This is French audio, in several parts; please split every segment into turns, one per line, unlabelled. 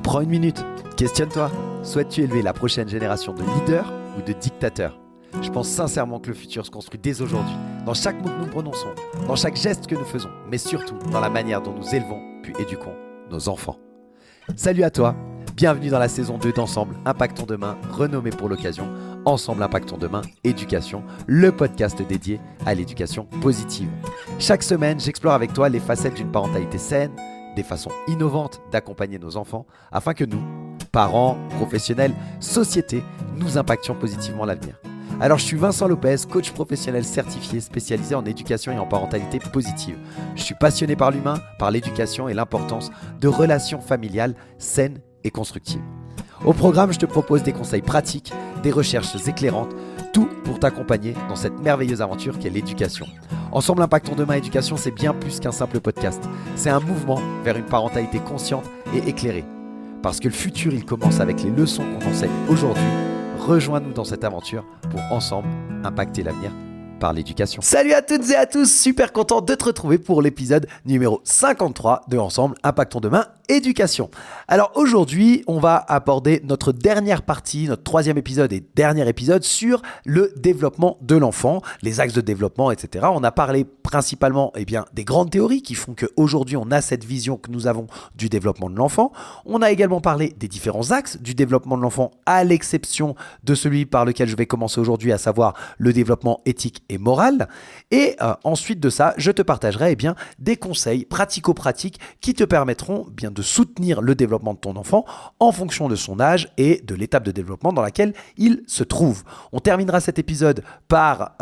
Prends une minute, questionne-toi. Souhaites-tu élever la prochaine génération de leaders ou de dictateurs ? Je pense sincèrement que le futur se construit dès aujourd'hui, dans chaque mot que nous prononçons, dans chaque geste que nous faisons, mais surtout dans la manière dont nous élevons puis éduquons nos enfants. Salut à toi, bienvenue dans la saison 2 d'Ensemble Impactons Demain, renommée pour l'occasion Ensemble Impactons Demain Éducation, le podcast dédié à l'éducation positive. Chaque semaine, j'explore avec toi les facettes d'une parentalité saine, des façons innovantes d'accompagner nos enfants, afin que nous, parents, professionnels, société, nous impactions positivement l'avenir. Alors je suis Vincent Lopez, coach professionnel certifié spécialisé en éducation et en parentalité positive. Je suis passionné par l'humain, par l'éducation et l'importance de relations familiales saines et constructives. Au programme, je te propose des conseils pratiques, des recherches éclairantes, tout pour t'accompagner dans cette merveilleuse aventure qu'est l'éducation. Ensemble Impactons Demain Éducation, c'est bien plus qu'un simple podcast. C'est un mouvement vers une parentalité consciente et éclairée. Parce que le futur, il commence avec les leçons qu'on enseigne aujourd'hui. Rejoins-nous dans cette aventure pour ensemble impacter l'avenir par l'éducation. Salut à toutes et à tous, super content de te retrouver pour l'épisode numéro 53 de Ensemble Impactons Demain Éducation. Alors aujourd'hui, on va aborder notre dernière partie, notre troisième épisode et dernier épisode sur le développement de l'enfant, les axes de développement, etc. On a parlé principalement des grandes théories qui font qu'aujourd'hui on a cette vision que nous avons du développement de l'enfant. On a également parlé des différents axes du développement de l'enfant à l'exception de celui par lequel je vais commencer aujourd'hui, à savoir le développement éthique et moral. Et ensuite de ça, je te partagerai des conseils pratico-pratiques qui te permettront de soutenir le développement de ton enfant en fonction de son âge et de l'étape de développement dans laquelle il se trouve. On terminera cet épisode par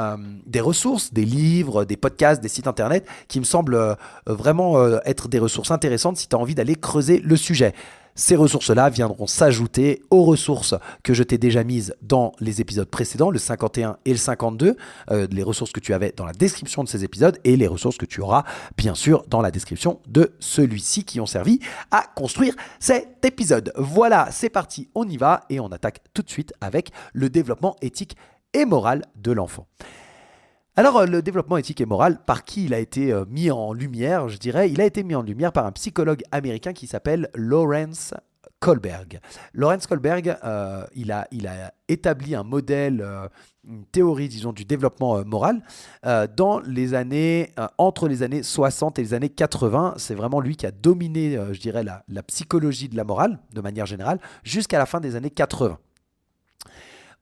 des ressources, des livres, des podcasts, des sites internet qui me semblent vraiment être des ressources intéressantes si tu as envie d'aller creuser le sujet. Ces ressources-là viendront s'ajouter aux ressources que je t'ai déjà mises dans les épisodes précédents, le 51 et le 52, les ressources que tu avais dans la description de ces épisodes et les ressources que tu auras bien sûr dans la description de celui-ci qui ont servi à construire cet épisode. Voilà, c'est parti, on y va et on attaque tout de suite avec le développement éthique et moral de l'enfant. Alors, le développement éthique et moral, par qui il a été mis en lumière, je dirais, il a été mis en lumière par un psychologue américain qui s'appelle Lawrence Kohlberg. Lawrence Kohlberg, il a établi un modèle, une théorie, disons, du développement moral dans les années, entre les années 60 et les années 80. C'est vraiment lui qui a dominé, je dirais, la psychologie de la morale, de manière générale, jusqu'à la fin des années 80.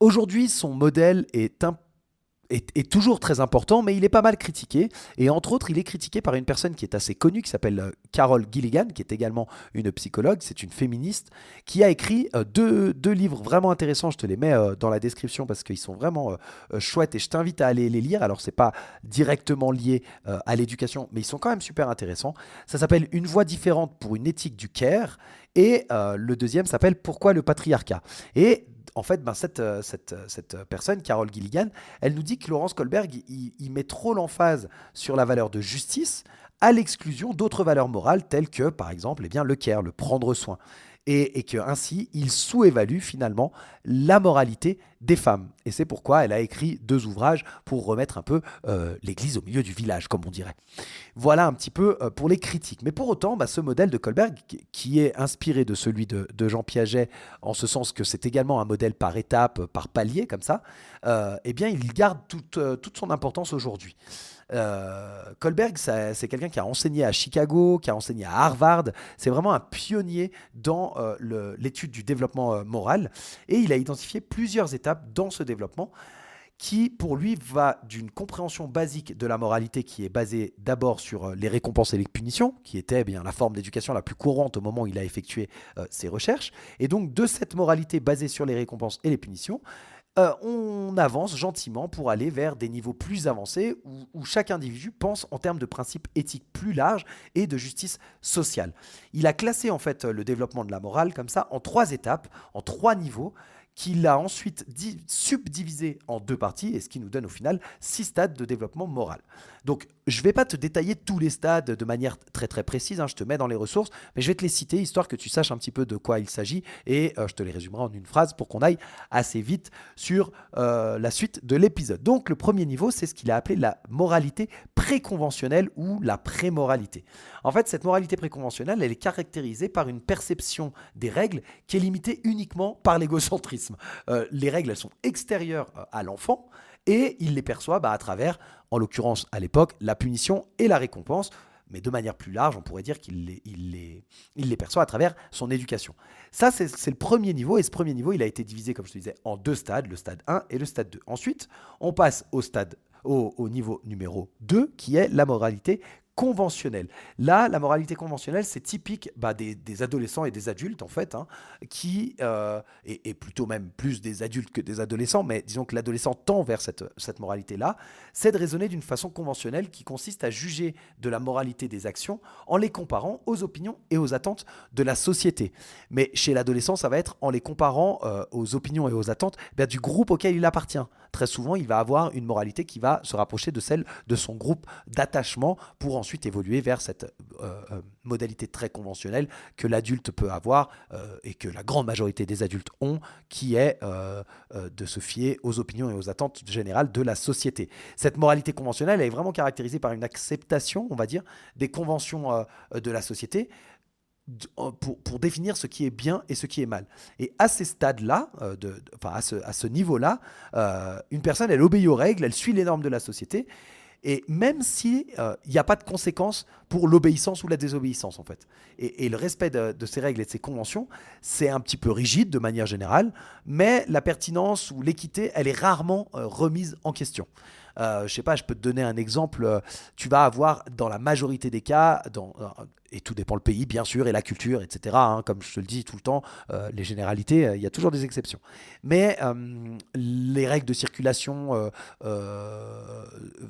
Aujourd'hui, son modèle est toujours très important, mais il est pas mal critiqué. Et entre autres, il est critiqué par une personne qui est assez connue, qui s'appelle Carol Gilligan, qui est également une psychologue, c'est une féministe, qui a écrit deux livres vraiment intéressants. Je te les mets dans la description parce qu'ils sont vraiment chouettes et je t'invite à aller les lire. Alors, c'est pas directement lié à l'éducation, mais ils sont quand même super intéressants. Ça s'appelle « Une voie différente pour une éthique du care » et le deuxième s'appelle « Pourquoi le patriarcat ?» Et en fait, cette personne, Carol Gilligan, elle nous dit que Lawrence Kohlberg, il met trop l'emphase sur la valeur de justice à l'exclusion d'autres valeurs morales telles que, par exemple, le care, le prendre soin. Et qu'ainsi, il sous-évalue finalement la moralité des femmes. Et c'est pourquoi elle a écrit 2 ouvrages pour remettre un peu l'église au milieu du village, comme on dirait. Voilà un petit peu pour les critiques. Mais pour autant, ce modèle de Kohlberg, qui est inspiré de celui de Jean Piaget, en ce sens que c'est également un modèle par étapes, par paliers, comme ça, il garde toute son importance aujourd'hui. Kohlberg, c'est quelqu'un qui a enseigné à Chicago, qui a enseigné à Harvard. C'est vraiment un pionnier dans l'étude du développement moral. Et il a identifié plusieurs étapes dans ce développement qui, pour lui, va d'une compréhension basique de la moralité qui est basée d'abord sur les récompenses et les punitions, qui était la forme d'éducation la plus courante au moment où il a effectué ses recherches. Et donc, de cette moralité basée sur les récompenses et les punitions, on avance gentiment pour aller vers des niveaux plus avancés où chaque individu pense en termes de principes éthiques plus larges et de justice sociale. Il a classé en fait le développement de la morale comme ça en 3 étapes, en 3 niveaux qu'il a ensuite subdivisé en 2 parties, et ce qui nous donne au final 6 stades de développement moral. Donc, je ne vais pas te détailler tous les stades de manière très très précise, je te mets dans les ressources, mais je vais te les citer histoire que tu saches un petit peu de quoi il s'agit, et je te les résumerai en une phrase pour qu'on aille assez vite sur la suite de l'épisode. Donc, le premier niveau, c'est ce qu'il a appelé la moralité préconventionnelle ou la prémoralité. En fait, cette moralité préconventionnelle, elle est caractérisée par une perception des règles qui est limitée uniquement par l'égocentrisme. Les règles, elles sont extérieures à l'enfant et il les perçoit à travers, en l'occurrence à l'époque, la punition et la récompense. Mais de manière plus large, on pourrait dire qu'il les perçoit à travers son éducation. Ça, c'est le premier niveau. Et ce premier niveau, il a été divisé, comme je te disais, en 2 stades, le stade 1 et le stade 2. Ensuite, on passe au niveau numéro 2, qui est la moralité conventionnelle. Là, la moralité conventionnelle, c'est typique des adolescents et des adultes, en fait, qui, et plutôt même plus des adultes que des adolescents, mais disons que l'adolescent tend vers cette moralité-là, c'est de raisonner d'une façon conventionnelle qui consiste à juger de la moralité des actions en les comparant aux opinions et aux attentes de la société. Mais chez l'adolescent, ça va être en les comparant aux opinions et aux attentes du groupe auquel il appartient. Très souvent, il va avoir une moralité qui va se rapprocher de celle de son groupe d'attachement pour ensuite évoluer vers cette modalité très conventionnelle que l'adulte peut avoir et que la grande majorité des adultes ont, qui est de se fier aux opinions et aux attentes générales de la société. Cette moralité conventionnelle elle est vraiment caractérisée par une acceptation, on va dire, des conventions de la société pour définir ce qui est bien et ce qui est mal. Et à ces stades-là, à ce niveau-là, une personne, elle obéit aux règles, elle suit les normes de la société, et même si il n'y a pas de conséquences pour l'obéissance ou la désobéissance, en fait. Et le respect de ces règles et de ces conventions, c'est un petit peu rigide de manière générale, mais la pertinence ou l'équité, elle est rarement remise en question. Je sais pas, je peux te donner un exemple. Tu vas avoir dans la majorité des cas, et tout dépend le pays bien sûr et la culture, etc. Comme je te le dis tout le temps, les généralités, il y a toujours des exceptions. Mais les règles de circulation,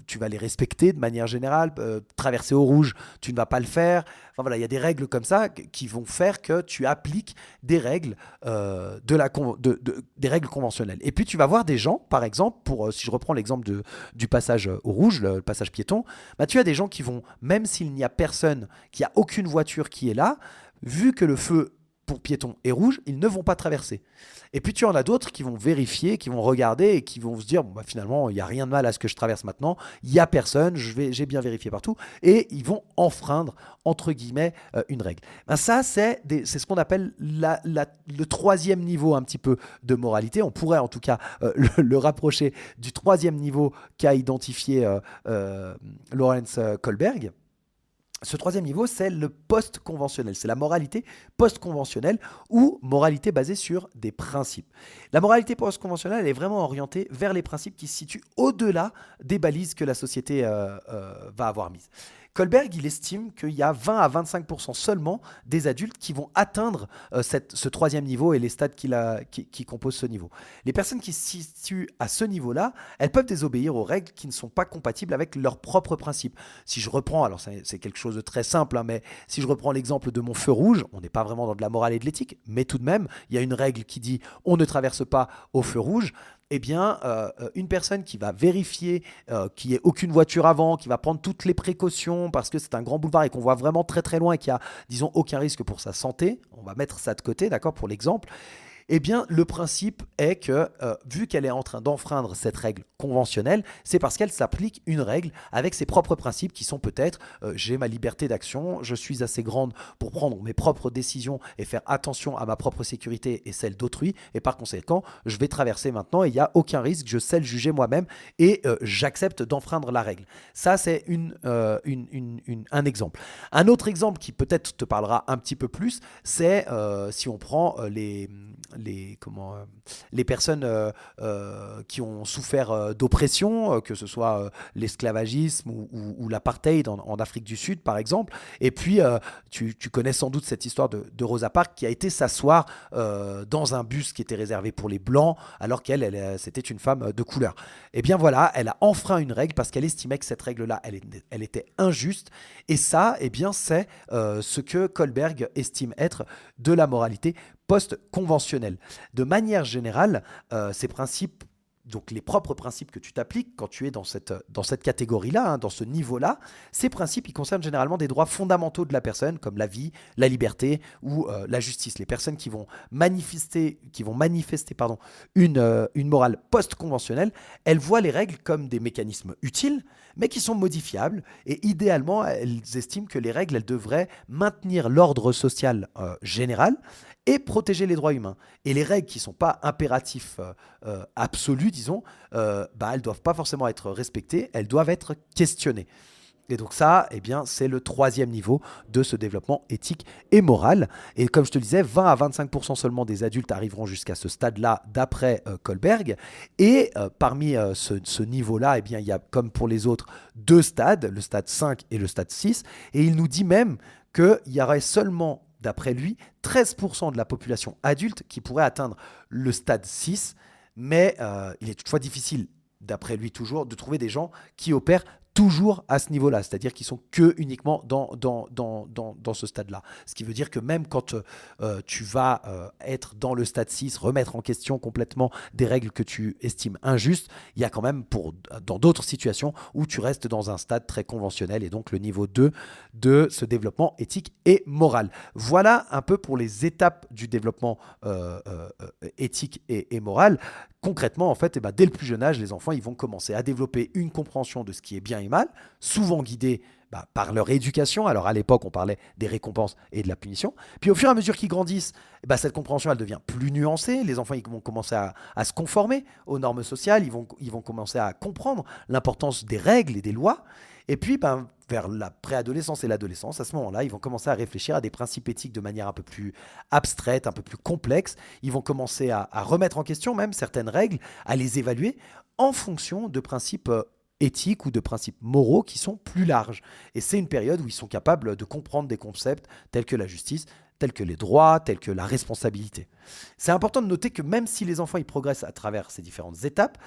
tu vas les respecter de manière générale. Traverser au rouge, tu ne vas pas le faire. Enfin voilà, il y a des règles comme ça qui vont faire que tu appliques des règles, des règles conventionnelles. Et puis tu vas voir des gens, par exemple, si je reprends l'exemple du passage au rouge, le passage piéton, tu as des gens qui vont, même s'il n'y a personne, qu'il n'y a aucune voiture qui est là, vu que le feu pour piétons est rouge, ils ne vont pas traverser. Et puis tu en as d'autres qui vont vérifier, qui vont regarder et qui vont se dire finalement il n'y a rien de mal à ce que je traverse maintenant, il n'y a personne, j'ai bien vérifié partout, et ils vont enfreindre entre guillemets une règle. Ça c'est ce qu'on appelle le troisième niveau un petit peu de moralité. On pourrait en tout cas le rapprocher du troisième niveau qu'a identifié Lawrence Kohlberg. Ce troisième niveau, c'est le post-conventionnel. C'est la moralité post-conventionnelle ou moralité basée sur des principes. La moralité post-conventionnelle, elle est vraiment orientée vers les principes qui se situent au-delà des balises que la société va avoir mises. Kohlberg, il estime qu'il y a 20 à 25% seulement des adultes qui vont atteindre ce troisième niveau et les stades qui composent ce niveau. Les personnes qui se situent à ce niveau-là, elles peuvent désobéir aux règles qui ne sont pas compatibles avec leurs propres principes. Si je reprends, alors c'est quelque chose de très simple, mais si je reprends l'exemple de mon feu rouge, on n'est pas vraiment dans de la morale et de l'éthique, mais tout de même, il y a une règle qui dit on ne traverse pas au feu rouge. Eh bien, une personne qui va vérifier qu'il n'y ait aucune voiture avant, qui va prendre toutes les précautions parce que c'est un grand boulevard et qu'on voit vraiment très très loin et qu'il n'y a, disons, aucun risque pour sa santé, on va mettre ça de côté, d'accord, pour l'exemple. Eh bien, le principe est que, vu qu'elle est en train d'enfreindre cette règle conventionnelle, c'est parce qu'elle s'applique une règle avec ses propres principes qui sont peut-être j'ai ma liberté d'action, je suis assez grande pour prendre mes propres décisions et faire attention à ma propre sécurité et celle d'autrui, et par conséquent, je vais traverser maintenant et il n'y a aucun risque, je sais le juger moi-même et j'accepte d'enfreindre la règle. Ça, c'est un exemple. Un autre exemple qui peut-être te parlera un petit peu plus, c'est si on prend les personnes qui ont souffert d'oppression, que ce soit l'esclavagisme ou l'apartheid en Afrique du Sud, par exemple. Et puis, tu connais sans doute cette histoire de Rosa Parks qui a été s'asseoir dans un bus qui était réservé pour les Blancs, alors qu'elle, c'était une femme de couleur. Et bien voilà, elle a enfreint une règle parce qu'elle estimait que cette règle-là, elle était injuste. Et ça, eh bien, c'est ce que Kohlberg estime être de la moralité post-conventionnelle. De manière générale, ces principes, donc les propres principes que tu t'appliques quand tu es dans cette catégorie-là, dans ce niveau-là, ces principes, ils concernent généralement des droits fondamentaux de la personne, comme la vie, la liberté ou la justice. Les personnes qui vont manifester une morale post-conventionnelle, elles voient les règles comme des mécanismes utiles, mais qui sont modifiables. Et idéalement, elles estiment que les règles, elles devraient maintenir l'ordre social général et protéger les droits humains. Et les règles qui ne sont pas impératifs absolus, disons, elles ne doivent pas forcément être respectées, elles doivent être questionnées. Et donc ça, eh bien, c'est le troisième niveau de ce développement éthique et moral. Et comme je te le disais, 20 à 25% seulement des adultes arriveront jusqu'à ce stade-là d'après Kohlberg. Et parmi ce niveau-là, eh bien, il y a, comme pour les autres, deux stades, le stade 5 et le stade 6. Et il nous dit même qu'il y aurait seulement, d'après lui, 13% de la population adulte qui pourrait atteindre le stade 6. Mais il est toutefois difficile, d'après lui toujours, de trouver des gens qui opèrent toujours à ce niveau-là, c'est-à-dire qu'ils sont que uniquement dans ce stade-là. Ce qui veut dire que même quand tu vas être dans le stade 6, remettre en question complètement des règles que tu estimes injustes, il y a quand même dans d'autres situations où tu restes dans un stade très conventionnel et donc le niveau 2 de ce développement éthique et moral. Voilà un peu pour les étapes du développement éthique et moral. Concrètement, en fait, dès le plus jeune âge, les enfants ils vont commencer à développer une compréhension de ce qui est bien et mal, souvent guidés par leur éducation. Alors à l'époque, on parlait des récompenses et de la punition. Puis au fur et à mesure qu'ils grandissent, cette compréhension elle devient plus nuancée. Les enfants ils vont commencer à se conformer aux normes sociales, ils vont commencer à comprendre l'importance des règles et des lois. Et puis, vers la préadolescence et l'adolescence, à ce moment-là, ils vont commencer à réfléchir à des principes éthiques de manière un peu plus abstraite, un peu plus complexe. Ils vont commencer à remettre en question même certaines règles, à les évaluer en fonction de principes éthiques ou de principes moraux qui sont plus larges. Et c'est une période où ils sont capables de comprendre des concepts tels que la justice, tels que les droits, tels que la responsabilité. C'est important de noter que même si les enfants ils progressent à travers ces différentes étapes,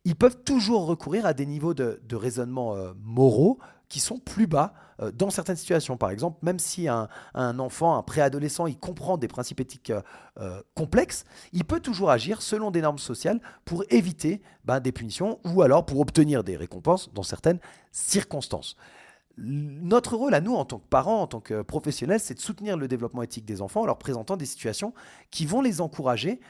ils peuvent toujours recourir à des niveaux de raisonnement moraux qui sont plus bas dans certaines situations. Par exemple, même si un enfant, un préadolescent, il comprend des principes éthiques complexes, il peut toujours agir selon des normes sociales pour éviter des punitions ou alors pour obtenir des récompenses dans certaines circonstances. Notre rôle à nous, en tant que parents, en tant que professionnels, c'est de soutenir le développement éthique des enfants en leur présentant des situations qui vont les encourager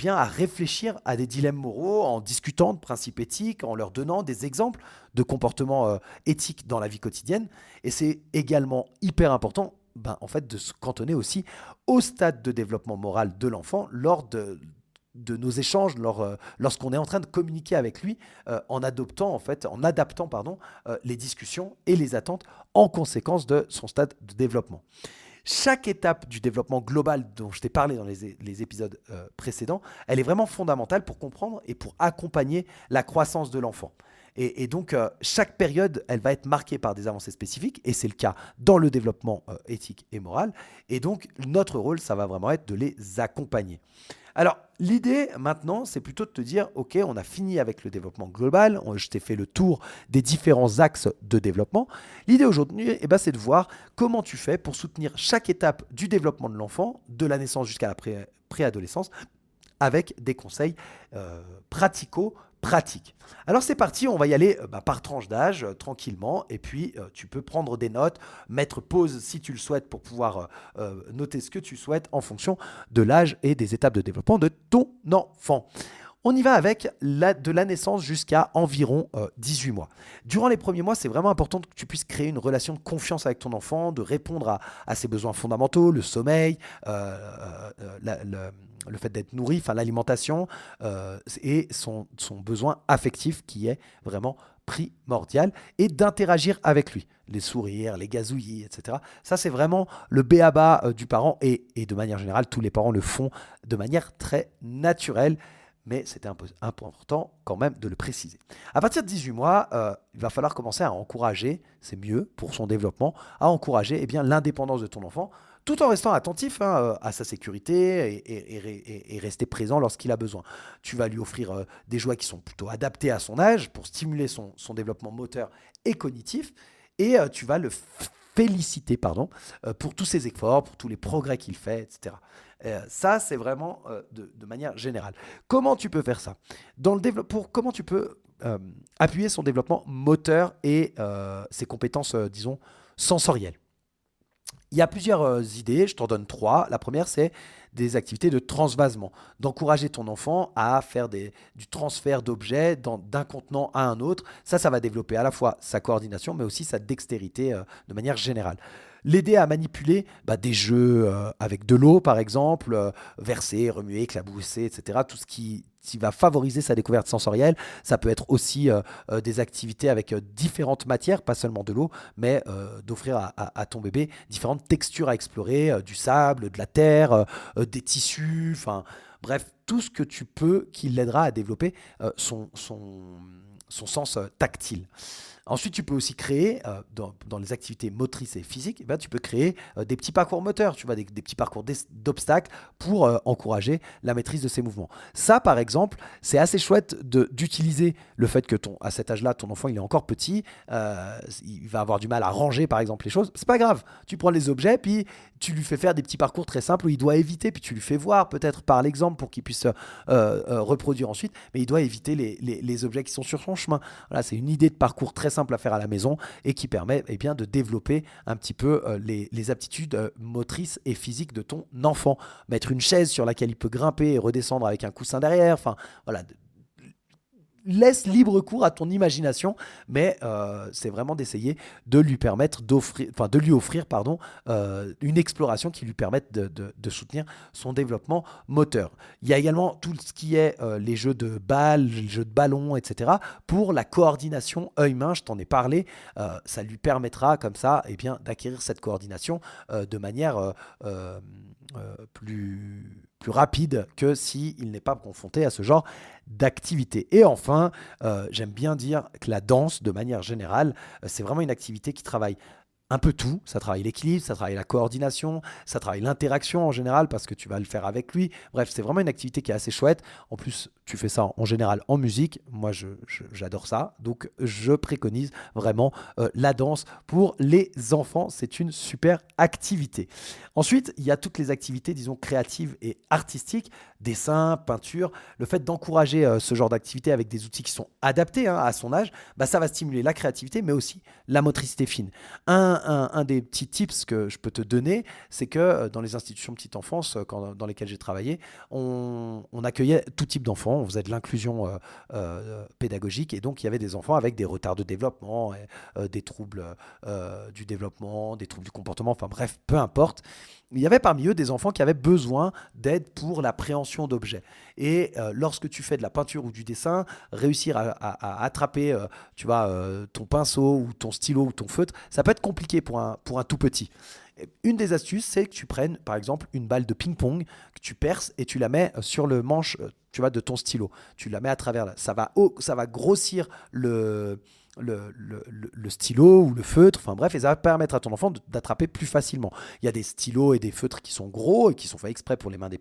à réfléchir à des dilemmes moraux, en discutant de principes éthiques, en leur donnant des exemples de comportements éthiques dans la vie quotidienne. Et c'est également hyper important en fait, de se cantonner aussi au stade de développement moral de l'enfant lors de nos échanges, lorsqu'on est en train de communiquer avec lui, en adaptant les discussions et les attentes en conséquence de son stade de développement. Chaque étape du développement global dont je t'ai parlé dans les épisodes précédents, elle est vraiment fondamentale pour comprendre et pour accompagner la croissance de l'enfant. Et donc, chaque période, elle va être marquée par des avancées spécifiques, et c'est le cas dans le développement éthique et moral. Et donc, notre rôle, ça va vraiment être de les accompagner. Alors, l'idée maintenant, c'est plutôt de te dire, ok, on a fini avec le développement global, je t'ai fait le tour des différents axes de développement. L'idée aujourd'hui, c'est de voir comment tu fais pour soutenir chaque étape du développement de l'enfant, de la naissance jusqu'à la préadolescence, avec des conseils pratico-pratiques. Alors c'est parti, on va y aller par tranche d'âge, tranquillement, et puis tu peux prendre des notes, mettre pause si tu le souhaites pour pouvoir noter ce que tu souhaites en fonction de l'âge et des étapes de développement de ton enfant. On y va avec de la naissance jusqu'à environ 18 mois. Durant les premiers mois, c'est vraiment important que tu puisses créer une relation de confiance avec ton enfant, de répondre à ses besoins fondamentaux, le sommeil, le fait d'être nourri, l'alimentation et son besoin affectif qui est vraiment primordial, et d'interagir avec lui. Les sourires, les gazouillis, etc. Ça, c'est vraiment le b.a.-ba du parent, et de manière générale, tous les parents le font de manière très naturelle. Mais c'était important quand même de le préciser. À partir de 18 mois, il va falloir commencer à encourager, c'est mieux pour son développement, à encourager l'indépendance de ton enfant, tout en restant attentif à sa sécurité et rester présent lorsqu'il a besoin. Tu vas lui offrir des jouets qui sont plutôt adaptés à son âge pour stimuler son développement moteur et cognitif, et tu vas le féliciter pour tous ses efforts, pour tous les progrès qu'il fait, etc. Ça, c'est vraiment de manière générale. Comment tu peux faire ça comment tu peux appuyer son développement moteur et ses compétences, disons, sensorielles. Il y a plusieurs idées, je t'en donne trois. La première, c'est des activités de transvasement, d'encourager ton enfant à faire du transfert d'objets d'un contenant à un autre. Ça va développer à la fois sa coordination, mais aussi sa dextérité de manière générale. L'aider à manipuler des jeux avec de l'eau, par exemple, verser, remuer, éclabousser, etc. Tout ce qui va favoriser sa découverte sensorielle. Ça peut être aussi des activités avec différentes matières, pas seulement de l'eau, mais d'offrir à ton bébé différentes textures à explorer, du sable, de la terre, des tissus, enfin bref, tout ce que tu peux qui l'aidera à développer son sens tactile. Ensuite, tu peux aussi créer, dans les activités motrices et physiques, tu peux créer des petits parcours moteurs, tu vois, des petits parcours d'obstacles pour encourager la maîtrise de ces mouvements. Ça, par exemple, c'est assez chouette d'utiliser le fait que à cet âge-là, ton enfant il est encore petit, il va avoir du mal à ranger, par exemple, les choses. C'est pas grave, tu prends les objets, puis tu lui fais faire des petits parcours très simples où il doit éviter, puis tu lui fais voir peut-être par l'exemple pour qu'il puisse reproduire ensuite, mais il doit éviter les objets qui sont sur son chemin. Voilà, c'est une idée de parcours très simple à faire à la maison et qui permet de développer un petit peu les aptitudes motrices et physiques de ton enfant. Mettre une chaise sur laquelle il peut grimper et redescendre avec un coussin derrière, enfin voilà, laisse libre cours à ton imagination, mais c'est vraiment d'essayer de lui permettre de lui offrir une exploration qui lui permette de soutenir son développement moteur. Il y a également tout ce qui est les jeux de balles, les jeux de ballon, etc. Pour la coordination œil-main, je t'en ai parlé, ça lui permettra comme ça d'acquérir cette coordination de manière plus rapide que s'il n'est pas confronté à ce genre d'activité. Et enfin, j'aime bien dire que la danse, de manière générale, c'est vraiment une activité qui travaille un peu tout. Ça travaille l'équilibre, ça travaille la coordination, ça travaille l'interaction en général parce que tu vas le faire avec lui. Bref, c'est vraiment une activité qui est assez chouette. En plus, tu fais ça en général en musique. Moi, j'adore ça. Donc, je préconise vraiment la danse pour les enfants. C'est une super activité. Ensuite, il y a toutes les activités, disons, créatives et artistiques, dessin, peinture. Le fait d'encourager ce genre d'activité avec des outils qui sont adaptés à son âge, ça va stimuler la créativité, mais aussi la motricité fine. Un des petits tips que je peux te donner, c'est que dans les institutions petite enfance dans lesquelles j'ai travaillé, on accueillait tout type d'enfants, on faisait de l'inclusion pédagogique, et donc il y avait des enfants avec des retards de développement, des troubles du développement, des troubles du comportement, enfin bref, peu importe. Il y avait parmi eux des enfants qui avaient besoin d'aide pour l'appréhension d'objets. Et lorsque tu fais de la peinture ou du dessin, réussir à attraper ton pinceau ou ton stylo ou ton feutre, ça peut être compliqué pour un tout petit. Une des astuces, c'est que tu prennes par exemple une balle de ping-pong, que tu perces et tu la mets sur le manche de ton stylo. Tu la mets à travers là. Ça va grossir le stylo ou le feutre, enfin bref, et ça va permettre à ton enfant d'attraper plus facilement. Il y a des stylos et des feutres qui sont gros et qui sont faits exprès pour les mains des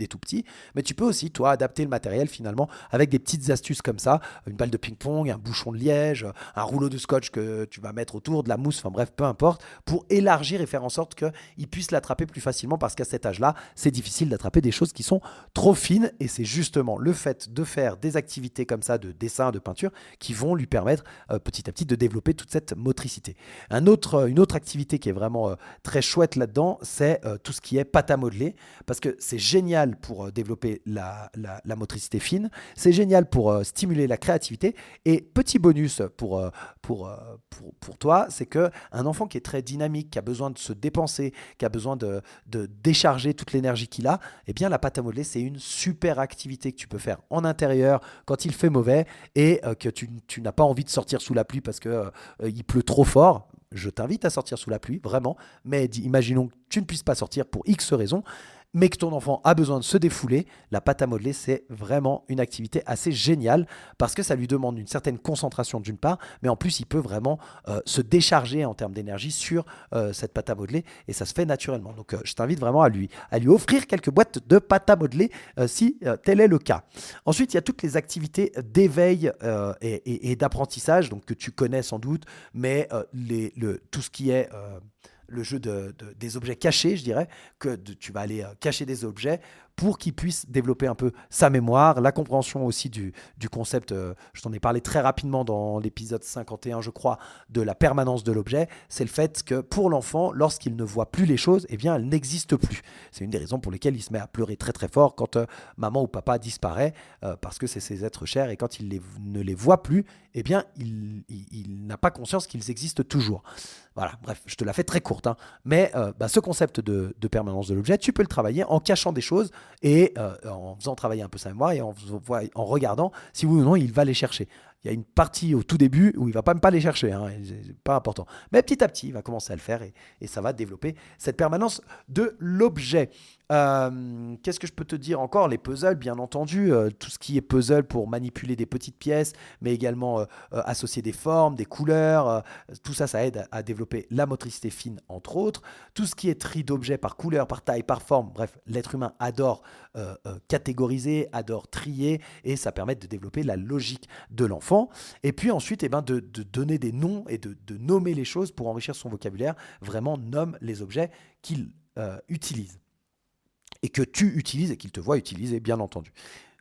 tout petits, mais tu peux aussi, toi, adapter le matériel finalement avec des petites astuces comme ça, une balle de ping-pong, un bouchon de liège, un rouleau de scotch que tu vas mettre autour, de la mousse, enfin bref, peu importe, pour élargir et faire en sorte qu'il puisse l'attraper plus facilement parce qu'à cet âge-là, c'est difficile d'attraper des choses qui sont trop fines et c'est justement le fait de faire des activités comme ça, de dessin, de peinture, qui vont lui permettre petit à petit de développer toute cette motricité. Une autre activité qui est vraiment très chouette là-dedans, c'est tout ce qui est pâte à modeler, parce que c'est génial pour développer la motricité fine, c'est génial pour stimuler la créativité, et petit bonus pour toi, c'est qu'un enfant qui est très dynamique, qui a besoin de se dépenser, qui a besoin de décharger toute l'énergie qu'il a, eh bien la pâte à modeler, c'est une super activité que tu peux faire en intérieur quand il fait mauvais et que tu n'as pas envie de sortir sous la pluie parce que il pleut trop fort. Je t'invite à sortir sous la pluie, vraiment, mais imaginons que tu ne puisses pas sortir pour X raisons. mais que ton enfant a besoin de se défouler, la pâte à modeler, c'est vraiment une activité assez géniale parce que ça lui demande une certaine concentration d'une part, mais en plus, il peut vraiment se décharger en termes d'énergie sur cette pâte à modeler et ça se fait naturellement. Donc, je t'invite vraiment à lui offrir quelques boîtes de pâte à modeler si tel est le cas. Ensuite, il y a toutes les activités d'éveil et d'apprentissage, donc que tu connais sans doute, mais tout ce qui est le jeu des objets cachés, je dirais, tu vas aller cacher des objets pour qu'il puisse développer un peu sa mémoire, la compréhension aussi du concept, je t'en ai parlé très rapidement dans l'épisode 51, je crois, de la permanence de l'objet. C'est le fait que pour l'enfant, lorsqu'il ne voit plus les choses, eh bien, elles n'existent plus. C'est une des raisons pour lesquelles il se met à pleurer très très fort quand maman ou papa disparaît, parce que c'est ses êtres chers, et quand il ne les voit plus, eh bien, il n'a pas conscience qu'ils existent toujours. Voilà, bref, je te la fais très courte, hein. Mais ce concept de permanence de l'objet, tu peux le travailler en cachant des choses et en faisant travailler un peu sa mémoire et en regardant si oui ou non il va les chercher. Il y a une partie au tout début où il va même pas les chercher, hein, c'est pas important. Mais petit à petit, il va commencer à le faire et ça va développer cette permanence de l'objet. Qu'est-ce que je peux te dire encore? Les puzzles, bien entendu, tout ce qui est puzzle pour manipuler des petites pièces, mais également associer des formes, des couleurs, tout ça, ça aide à développer la motricité fine, entre autres. Tout ce qui est tri d'objets par couleur, par taille, par forme, bref, l'être humain adore catégoriser, adore trier, et ça permet de développer la logique de l'enfant. Et puis ensuite, de donner des noms et de nommer les choses pour enrichir son vocabulaire. Vraiment, nomme les objets qu'il utilise et que tu utilises et qu'il te voit utiliser, bien entendu.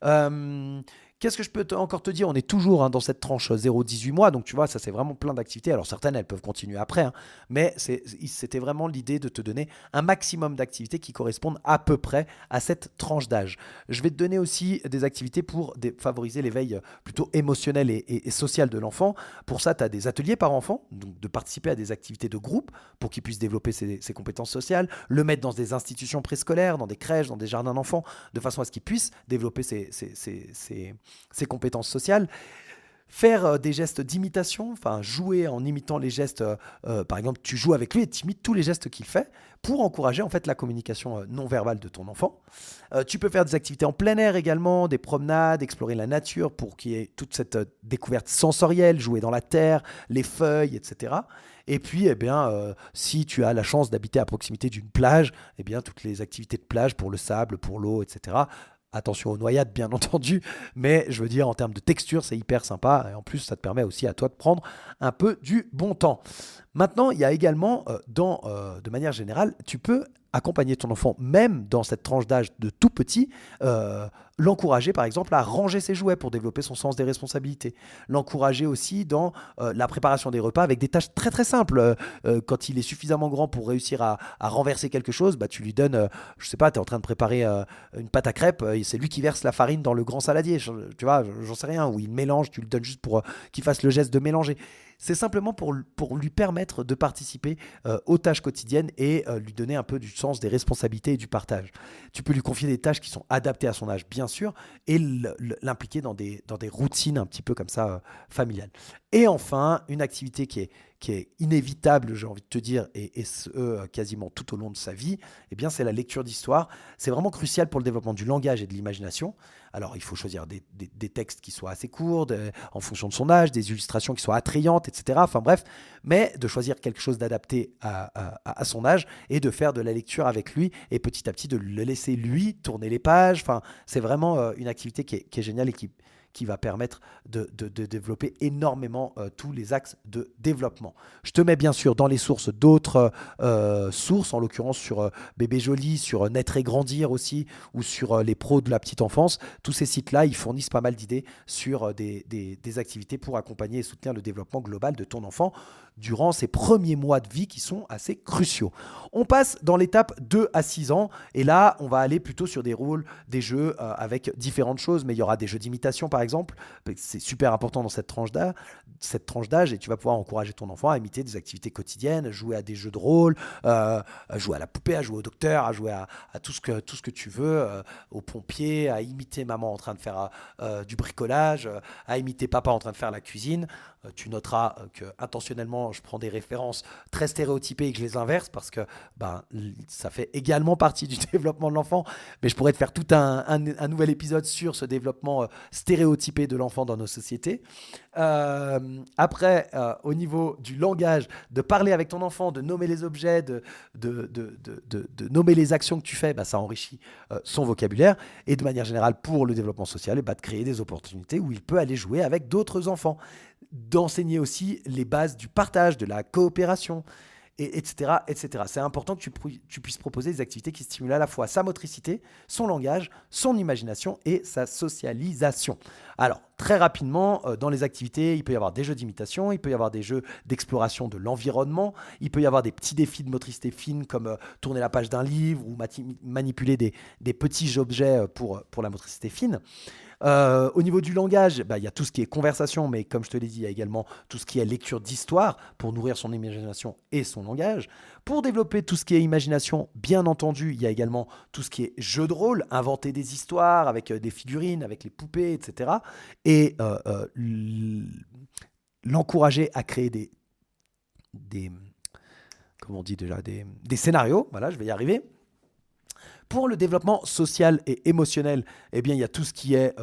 Euh, Qu'est-ce que je peux encore te dire? On est toujours dans cette tranche 0-18 mois, donc tu vois, ça c'est vraiment plein d'activités. Alors certaines, elles peuvent continuer après, hein, mais c'était vraiment l'idée de te donner un maximum d'activités qui correspondent à peu près à cette tranche d'âge. Je vais te donner aussi des activités pour favoriser l'éveil plutôt émotionnel et social de l'enfant. Pour ça, tu as des ateliers par enfant, donc de participer à des activités de groupe pour qu'il puisse développer ses compétences sociales, le mettre dans des institutions préscolaires, dans des crèches, dans des jardins d'enfants, de façon à ce qu'il puisse développer ses compétences sociales, faire des gestes d'imitation, enfin jouer en imitant les gestes, par exemple tu joues avec lui et tu imites tous les gestes qu'il fait pour encourager en fait la communication non verbale de ton enfant. Tu peux faire des activités en plein air également, des promenades, explorer la nature pour qu'il y ait toute cette découverte sensorielle, jouer dans la terre, les feuilles, etc. Et puis, si tu as la chance d'habiter à proximité d'une plage, eh bien, toutes les activités de plage pour le sable, pour l'eau, etc. Attention aux noyades, bien entendu, mais je veux dire, en termes de texture, c'est hyper sympa. Et en plus, ça te permet aussi à toi de prendre un peu du bon temps. Maintenant, il y a également, de manière générale, tu peux accompagner ton enfant, même dans cette tranche d'âge de tout petit, l'encourager par exemple à ranger ses jouets pour développer son sens des responsabilités. L'encourager aussi dans la préparation des repas avec des tâches très très simples. Quand il est suffisamment grand pour réussir à renverser quelque chose, tu lui donnes, je sais pas, tu es en train de préparer une pâte à crêpes, c'est lui qui verse la farine dans le grand saladier. Tu vois, j'en sais rien, ou il mélange, tu lui donnes juste pour qu'il fasse le geste de mélanger. C'est simplement pour lui permettre de participer aux tâches quotidiennes et lui donner un peu du sens des responsabilités et du partage. Tu peux lui confier des tâches qui sont adaptées à son âge, bien sûr, et l'impliquer dans des routines un petit peu comme ça familiales. Et enfin, une activité qui est inévitable, j'ai envie de te dire, et ce, quasiment tout au long de sa vie, eh bien, c'est la lecture d'histoire. C'est vraiment crucial pour le développement du langage et de l'imagination. Alors, il faut choisir des textes qui soient assez courts, en fonction de son âge, des illustrations qui soient attrayantes, etc. Enfin bref, mais de choisir quelque chose d'adapté à son âge et de faire de la lecture avec lui et petit à petit de le laisser lui tourner les pages. Enfin, c'est vraiment une activité qui est géniale et qui va permettre de développer énormément tous les axes de développement. Je te mets bien sûr dans les sources d'autres sources, en l'occurrence sur Bébé Joli, sur Naître et Grandir aussi, ou sur les pros de la petite enfance. Tous ces sites-là, ils fournissent pas mal d'idées sur des activités pour accompagner et soutenir le développement global de ton enfant durant ses premiers mois de vie qui sont assez cruciaux. On passe dans l'étape 2 à 6 ans et là, on va aller plutôt sur des rôles, des jeux avec différentes choses, mais il y aura des jeux d'imitation par exemple. C'est super important dans cette tranche d'âge et tu vas pouvoir encourager ton enfant à imiter des activités quotidiennes, jouer à des jeux de rôle, à jouer à la poupée, à jouer au docteur, à jouer à tout ce que tu veux, au pompier, à imiter maman en train de faire du bricolage, à imiter papa en train de faire la cuisine. Tu noteras que intentionnellement, souvent, je prends des références très stéréotypées et que je les inverse parce que ça fait également partie du développement de l'enfant. Mais je pourrais te faire tout un nouvel épisode sur ce développement stéréotypé de l'enfant dans nos sociétés. Après, au niveau du langage, de parler avec ton enfant, de nommer les objets, de nommer les actions que tu fais, ça enrichit son vocabulaire. Et de manière générale, pour le développement social, de créer des opportunités où il peut aller jouer avec d'autres enfants. D'enseigner aussi les bases du partage, de la coopération, etc., etc. C'est important que tu puisses proposer des activités qui stimulent à la fois sa motricité, son langage, son imagination et sa socialisation. Alors, très rapidement, dans les activités, il peut y avoir des jeux d'imitation, il peut y avoir des jeux d'exploration de l'environnement, il peut y avoir des petits défis de motricité fine comme tourner la page d'un livre ou manipuler des petits objets pour la motricité fine. Au niveau du langage, il y a tout ce qui est conversation, mais comme je te l'ai dit, il y a également tout ce qui est lecture d'histoire pour nourrir son imagination et son langage. Pour développer tout ce qui est imagination, bien entendu, il y a également tout ce qui est jeu de rôle, inventer des histoires avec des figurines, avec les poupées, etc. Et l'encourager à créer comment on dit déjà, des scénarios. Voilà, je vais y arriver. Pour le développement social et émotionnel, il y a tout ce qui est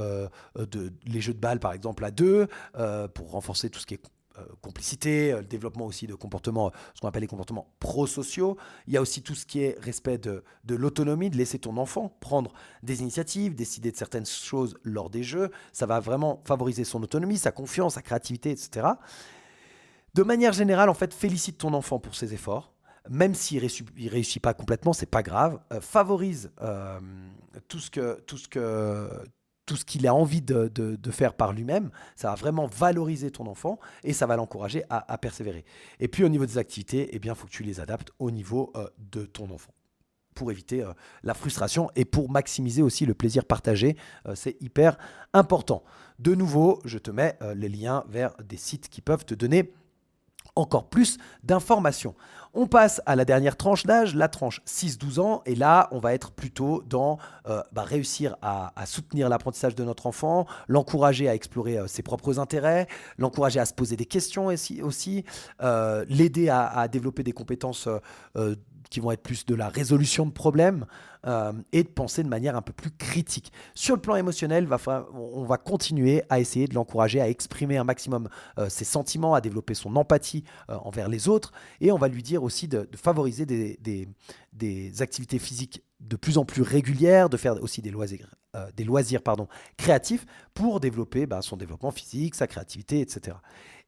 les jeux de balle, par exemple, à deux, pour renforcer tout ce qui est complicité, le développement aussi de comportements, ce qu'on appelle les comportements prosociaux. Il y a aussi tout ce qui est respect de l'autonomie, de laisser ton enfant prendre des initiatives, décider de certaines choses lors des jeux. Ça va vraiment favoriser son autonomie, sa confiance, sa créativité, etc. De manière générale, en fait, félicite ton enfant pour ses efforts. Même s'il ne réussit pas complètement, c'est pas grave. Favorise tout ce qu'il a envie de faire par lui-même. Ça va vraiment valoriser ton enfant et ça va l'encourager à persévérer. Et puis au niveau des activités, il faut que tu les adaptes au niveau de ton enfant pour éviter la frustration et pour maximiser aussi le plaisir partagé. C'est hyper important. De nouveau, je te mets les liens vers des sites qui peuvent te donner encore plus d'informations. On passe à la dernière tranche d'âge, la tranche 6-12 ans, et là, on va être plutôt dans réussir à soutenir l'apprentissage de notre enfant, l'encourager à explorer ses propres intérêts, l'encourager à se poser des questions aussi, l'aider à développer des compétences qui vont être plus de la résolution de problèmes et de penser de manière un peu plus critique. Sur le plan émotionnel, on va continuer à essayer de l'encourager à exprimer un maximum ses sentiments, à développer son empathie envers les autres, et on va lui dire aussi de favoriser des activités physiques de plus en plus régulières, de faire aussi des loisirs créatifs pour développer son développement physique, sa créativité, etc.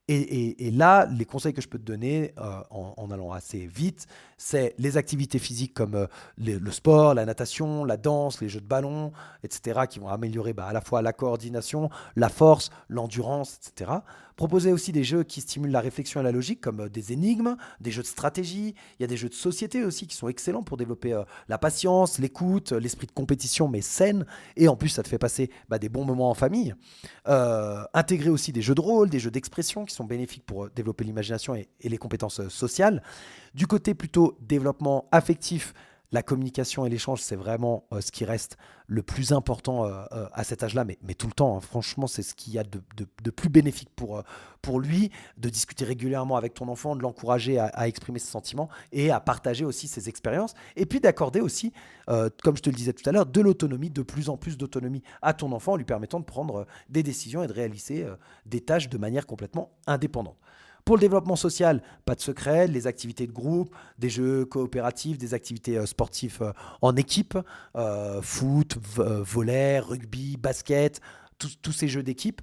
Et là, les conseils que je peux te donner en allant assez vite, c'est les activités physiques comme le sport, la natation, la danse, les jeux de ballon, etc., qui vont améliorer à la fois la coordination, la force, l'endurance, etc. Proposer aussi des jeux qui stimulent la réflexion et la logique, comme des énigmes, des jeux de stratégie. Il y a des jeux de société aussi qui sont excellents pour développer la patience, l'écoute, l'esprit de compétition, mais saine. Et en plus, ça te fait passer des bons moments en famille. Intégrer aussi des jeux de rôle, des jeux d'expression qui sont bénéfiques pour développer l'imagination et les compétences sociales. Du côté plutôt développement affectif, la communication et l'échange, c'est vraiment ce qui reste le plus important à cet âge-là, mais tout le temps, hein. Franchement, c'est ce qu'il y a de plus bénéfique pour lui, de discuter régulièrement avec ton enfant, de l'encourager à exprimer ses sentiments et à partager aussi ses expériences, et puis d'accorder aussi, comme je te le disais tout à l'heure, de l'autonomie, de plus en plus d'autonomie à ton enfant, en lui permettant de prendre des décisions et de réaliser des tâches de manière complètement indépendante. Pour le développement social, pas de secret, les activités de groupe, des jeux coopératifs, des activités sportives en équipe, foot, volley, rugby, basket, tous ces jeux d'équipe.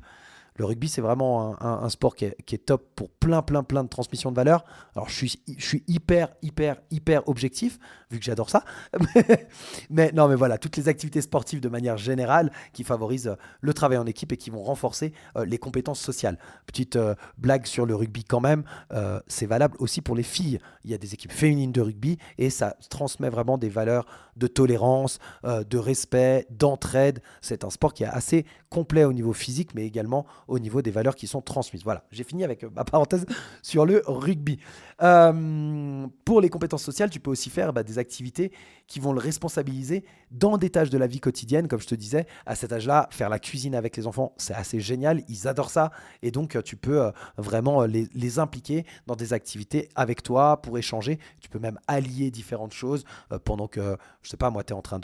Le rugby, c'est vraiment un sport qui est top pour plein de transmissions de valeur. Alors, je suis hyper objectif, vu que j'adore ça. mais voilà, toutes les activités sportives de manière générale qui favorisent le travail en équipe et qui vont renforcer les compétences sociales. Petite blague sur le rugby quand même, c'est valable aussi pour les filles. Il y a des équipes féminines de rugby et ça transmet vraiment des valeurs de tolérance, de respect, d'entraide. C'est un sport qui est assez complet au niveau physique, mais également au niveau des valeurs qui sont transmises. Voilà, j'ai fini avec ma parenthèse sur le rugby. Pour les compétences sociales, tu peux aussi faire des activités qui vont le responsabiliser dans des tâches de la vie quotidienne. Comme je te disais, à cet âge-là, faire la cuisine avec les enfants, c'est assez génial. Ils adorent ça. Et donc, tu peux vraiment les impliquer dans des activités avec toi pour échanger. Tu peux même allier différentes choses pendant que, je sais pas, moi, tu es en train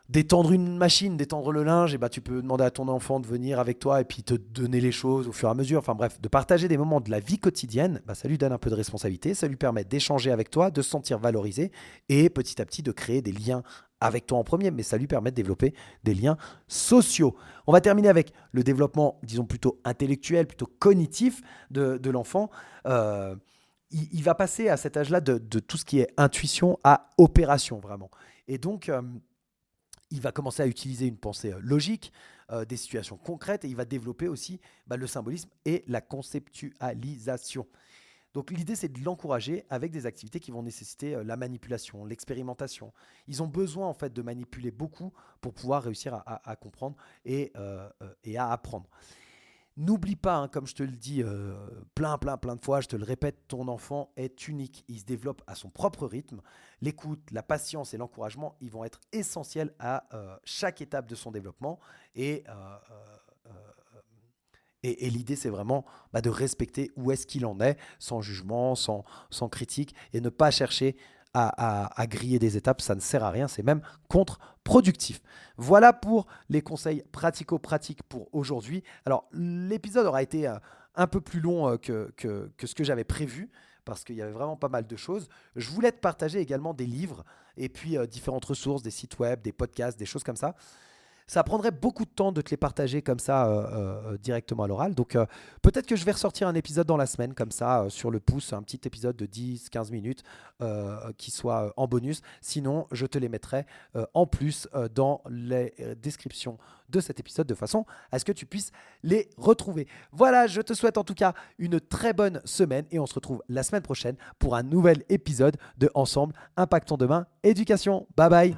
d'étendre une machine, d'étendre le linge, et tu peux demander à ton enfant de venir avec toi et puis te donner les choses au fur et à mesure. Enfin bref, de partager des moments de la vie quotidienne, ça lui donne un peu de responsabilité, ça lui permet d'échanger avec toi, de se sentir valorisé et petit à petit de créer des liens avec toi en premier, mais ça lui permet de développer des liens sociaux. On va terminer avec le développement, disons plutôt intellectuel, plutôt cognitif de l'enfant. Il va passer à cet âge-là de tout ce qui est intuition à opération, vraiment. Et donc, il va commencer à utiliser une pensée logique, des situations concrètes, et il va développer aussi le symbolisme et la conceptualisation. Donc l'idée, c'est de l'encourager avec des activités qui vont nécessiter la manipulation, l'expérimentation. Ils ont besoin en fait de manipuler beaucoup pour pouvoir réussir à comprendre et à apprendre. N'oublie pas, comme je te le dis plein de fois, je te le répète, ton enfant est unique. Il se développe à son propre rythme. L'écoute, la patience et l'encouragement, ils vont être essentiels à chaque étape de son développement. Et l'idée, c'est vraiment de respecter où est-ce qu'il en est, sans jugement, sans critique, et ne pas chercher à griller des étapes. Ça ne sert à rien, c'est même contre-productif. Voilà pour les conseils pratico-pratiques pour aujourd'hui. Alors, l'épisode aura été un peu plus long que ce que j'avais prévu, parce qu'il y avait vraiment pas mal de choses. Je voulais te partager également des livres, et puis différentes ressources, des sites web, des podcasts, des choses comme ça. Ça prendrait beaucoup de temps de te les partager comme ça directement à l'oral. Donc peut-être que je vais ressortir un épisode dans la semaine comme ça sur le pouce, un petit épisode de 10-15 minutes qui soit en bonus. Sinon, je te les mettrai en plus dans les descriptions de cet épisode de façon à ce que tu puisses les retrouver. Voilà, je te souhaite en tout cas une très bonne semaine et on se retrouve la semaine prochaine pour un nouvel épisode de Ensemble Impactons Demain Éducation. Bye bye.